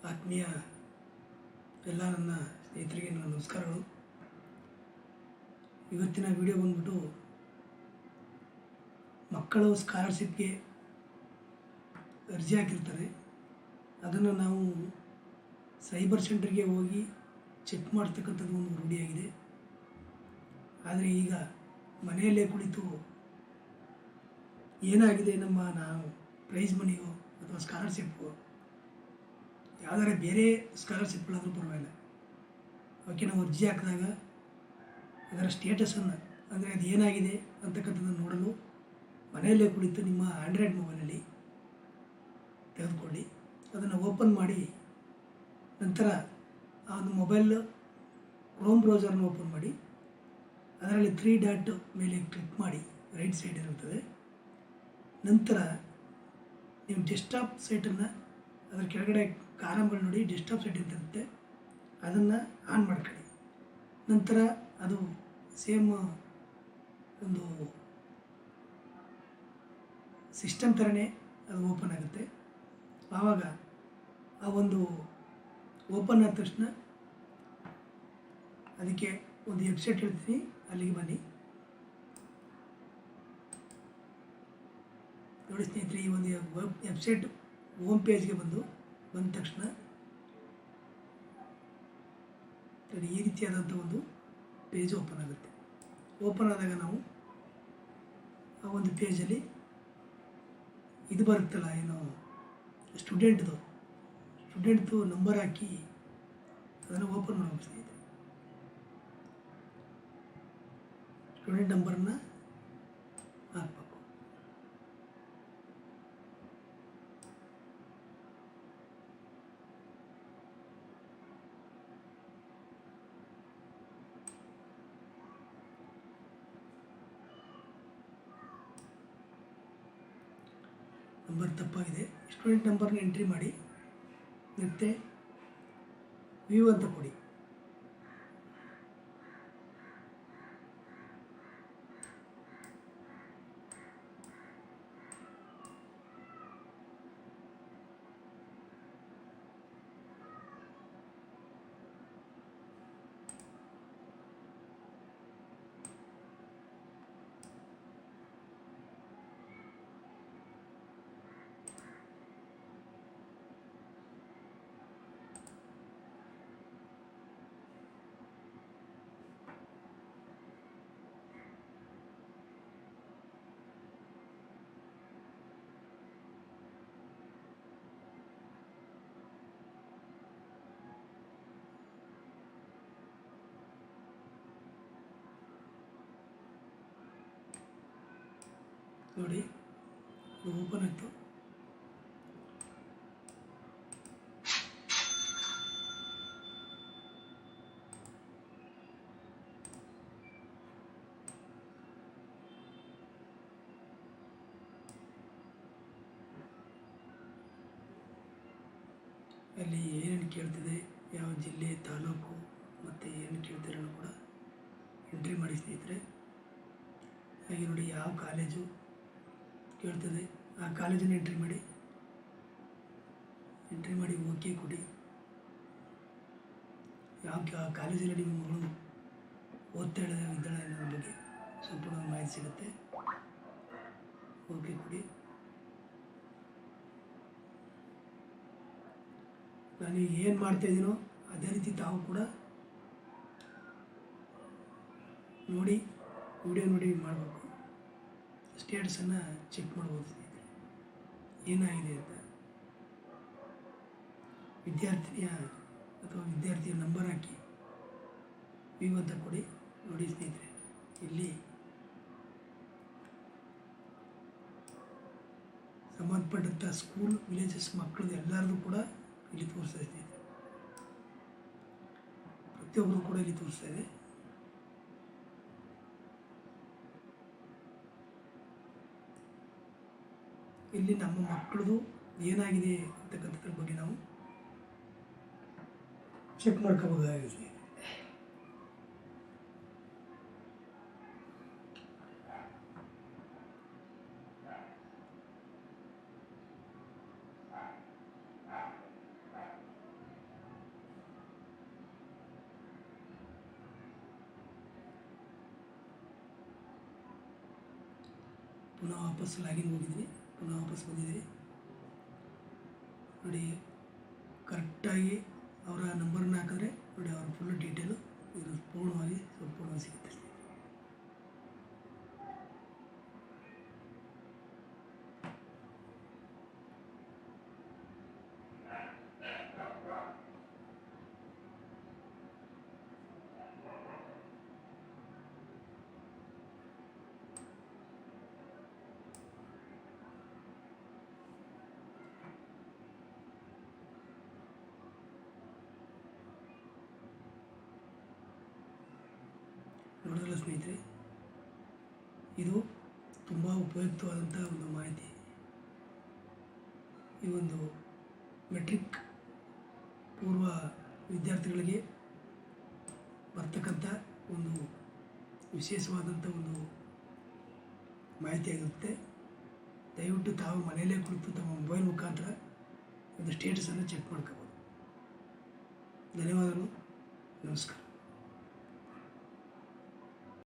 ಆತ್ಮೀಯ ಎಲ್ಲ ನನ್ನ ಸ್ನೇಹಿತರಿಗೆ ನನ್ನ ನಮಸ್ಕಾರಗಳು. ಇವತ್ತಿನ ವಿಡಿಯೋ ಬಂದ್ಬಿಟ್ಟು ಮಕ್ಕಳು ಸ್ಕಾಲರ್ಶಿಪ್ಗೆ ಅರ್ಜಿ ಹಾಕಿರ್ತಾರೆ. ಅದನ್ನು ನಾವು ಸೈಬರ್ ಸೆಂಟರ್ಗೆ ಹೋಗಿ ಚೆಕ್ ಮಾಡ್ತಕ್ಕಂಥದ್ದು ಒಂದು ರೂಢಿಯಾಗಿದೆ. ಆದರೆ ಈಗ ಮನೆಯಲ್ಲೇ ಕುಳಿತು ಏನಾಗಿದೆ ನಾವು ಪ್ರೈಸ್ ಮನಿಯೋ ಅಥವಾ ಸ್ಕಾಲರ್ಶಿಪ್ಪು ಯಾವುದಾರ ಬೇರೆ ಸ್ಕಾಲರ್ಶಿಪ್ಗಳಾದರೂ ಪರವಾಗಿಲ್ಲ, ಅವಕ್ಕೆ ನಾವು ಅರ್ಜಿ ಹಾಕಿದಾಗ ಅದರ ಸ್ಟೇಟಸನ್ನು ಅಂದರೆ ಅದು ಏನಾಗಿದೆ ಅಂತಕ್ಕಂಥದ್ದನ್ನು ನೋಡಲು ಮನೆಯಲ್ಲೇ ಕುಳಿತು ನಿಮ್ಮ ಆಂಡ್ರಾಯ್ಡ್ ಮೊಬೈಲಲ್ಲಿ ತೆಗೆದುಕೊಳ್ಳಿ. ಅದನ್ನು ಓಪನ್ ಮಾಡಿ ನಂತರ ಆ ಒಂದು ಮೊಬೈಲ್ ಕ್ರೋಮ್ ಬ್ರೌಸರ್ನ ಓಪನ್ ಮಾಡಿ ಅದರಲ್ಲಿ 3 ಡಾಟ್ ಮೇಲೆ ಕ್ಲಿಕ್ ಮಾಡಿ, ರೈಟ್ ಸೈಡ್ ಇರುತ್ತದೆ. ನಂತರ ನೀವು ಡೆಸ್ಕ್ಟಾಪ್ ಸೈಟನ್ನು ಅದರ ಕೆಳಗಡೆ ಕಾಲಮ್ಗಳು ನೋಡಿ ಡೆಸ್ಕ್ಟಾಪ್ ಸೈಟ್ ಅಂತ ಇರುತ್ತೆ, ಅದನ್ನು ಆನ್ ಮಾಡ್ಕೊಳ್ಳಿ. ನಂತರ ಅದು ಸೇಮ್ ಒಂದು ಸಿಸ್ಟಮ್ ಥರನೇ ಅದು ಓಪನ್ ಆಗುತ್ತೆ. ಆವಾಗ ಆ ಒಂದು ಓಪನ್ ಆದ ತಕ್ಷಣ ಅದಕ್ಕೆ ಒಂದು ವೆಬ್ಸೈಟ್ ಹೇಳ್ತೀನಿ, ಅಲ್ಲಿಗೆ ಬನ್ನಿ. ನೋಡಿ ಸ್ನೇಹಿತರೆ, ಈ ಒಂದು ವೆಬ್ಸೈಟ್ ಹೋಮ್ ಪೇಜ್ಗೆ ಬಂದ ತಕ್ಷಣ ಈ ರೀತಿಯಾದಂಥ ಒಂದು ಪೇಜ್ ಓಪನ್ ಆಗುತ್ತೆ. ಓಪನ್ ಆದಾಗ ನಾವು ಆ ಒಂದು ಪೇಜಲ್ಲಿ ಇದು ಬರುತ್ತಲ್ಲ, ಏನು ಸ್ಟೂಡೆಂಟ್ದು ನಂಬರ್ ಹಾಕಿ ಅದನ್ನು ಓಪನ್ ಮಾಡಬೇಕು ಸ್ನೇಹಿತರೆ. ಸ್ಟೂಡೆಂಟ್ ನಂಬರನ್ನು ಹಾಕಬೇಕು. ನಂಬರ್ ತಪ್ಪಾಗಿದೆ. ಸ್ಟೂಡೆಂಟ್ ನಂಬರ್ನ ಎಂಟ್ರಿ ಮಾಡಿ ಮತ್ತು ವ್ಯೂ ಅಂತ ಕೊಡಿ. ನೋಡಿ, ಓಪನ್ ಆಯಿತು. ಅಲ್ಲಿ ಏನೇನು ಕೇಳ್ತಿದೆ, ಯಾವ ಜಿಲ್ಲೆ, ತಾಲೂಕು ಮತ್ತು ಏನು ಕೇಳ್ತಿರೋನು ಕೂಡ ಎಂಟ್ರಿ ಮಾಡಿ ಸ್ನೇಹಿತರೆ. ಹಾಗೆ ನೋಡಿ, ಯಾವ ಕಾಲೇಜು ಕೇಳ್ತದೆ ಆ ಕಾಲೇಜನ್ನು ಎಂಟ್ರಿ ಮಾಡಿ ಓಕೆ ಕೊಡಿ. ಯಾವ ಕಾಲೇಜಲ್ಲಿ ನಿಮ್ಮ ಮಗಳು ಓದ್ತಾ ಇದ್ದಾಳೆ ಅನ್ನೋದ್ರ ಬಗ್ಗೆ ಸಂಪೂರ್ಣ ಮಾಹಿತಿ ಸಿಗುತ್ತೆ. ಓಕೆ ಕೊಡಿ. ನಾನೀಗ ಏನು ಮಾಡ್ತಾಯಿದ್ದೀನೋ ಅದೇ ರೀತಿ ತಾವು ಕೂಡ ನೋಡಿ ವಿಡಿಯೋ ನೋಡಿ ಮಾಡಬೇಕು. ಸ್ಟೇಟಸನ್ನು ಚೆಕ್ ಮಾಡ್ಬೋದು ಸ್ನೇಹಿತರೆ, ಏನಾಗಿದೆ ಅಂತ. ವಿದ್ಯಾರ್ಥಿನಿಯ ಅಥವಾ ವಿದ್ಯಾರ್ಥಿಯ ನಂಬರ್ ಹಾಕಿ ವ್ಯೂ ಅಂತ ಕೊಡಿ. ನೋಡಿ ಸ್ನೇಹಿತರೆ, ಇಲ್ಲಿ ಸಂಬಂಧಪಟ್ಟಂಥ ಸ್ಕೂಲ್, ವಿಲೇಜಸ್ ಮಕ್ಕಳದ್ದು ಎಲ್ಲರದ್ದು ಕೂಡ ಇಲ್ಲಿ ತೋರಿಸ್ತಾ ಇದೆ. ಪ್ರತಿಯೊಬ್ಬರು ಕೂಡ ಇಲ್ಲಿ ತೋರಿಸ್ತಾ ಇದೆ. ಇಲ್ಲಿ ನಮ್ಮ ಮಕ್ಕಳದು ಏನಾಗಿದೆ ಅಂತಕ್ಕಂಥದ್ರ ಬಗ್ಗೆ ನಾವು ಚೆಕ್ ಮಾಡ್ಕೋಬಹುದಾಗಿದೆ. ಪುನಃ ವಾಪಸ್ ಲಾಗಿನ್ ಹೋಗಿದ್ದೀನಿ, ಪುನಃ ವಾಪಸ್ ಬಂದಿದ್ದೀನಿ ನೋಡಿ. ಕರೆಕ್ಟಾಗಿ ಅವರ ನಂಬರ್ನ ಹಾಕಿದ್ರೆ ನೋಡಿ ಅವ್ರ ಫುಲ್ ಡೀಟೇಲು ಇದು ಸಂಪೂರ್ಣವಾಗಿ ಸಿಗುತ್ತೆ. ನೋಡಿದ್ರಲ್ಲ ಸ್ನೇಹಿತರೆ, ಇದು ತುಂಬ ಉಪಯುಕ್ತವಾದಂಥ ಒಂದು ಮಾಹಿತಿ. ಈ ಒಂದು ಮೆಟ್ರಿಕ್ ಪೂರ್ವ ವಿದ್ಯಾರ್ಥಿಗಳಿಗೆ ಬರ್ತಕ್ಕಂಥ ಒಂದು ವಿಶೇಷವಾದಂಥ ಒಂದು ಮಾಹಿತಿಯಾಗಿರುತ್ತೆ. ದಯವಿಟ್ಟು ತಾವು ಮನೆಯಲ್ಲೇ ಕುಳಿತು ತಮ್ಮ ಮೊಬೈಲ್ ಮುಖಾಂತರ ಒಂದು ಸ್ಟೇಟಸನ್ನು ಚೆಕ್ ಮಾಡ್ಕೋಬೋದು. ಧನ್ಯವಾದಗಳು, ನಮಸ್ಕಾರ.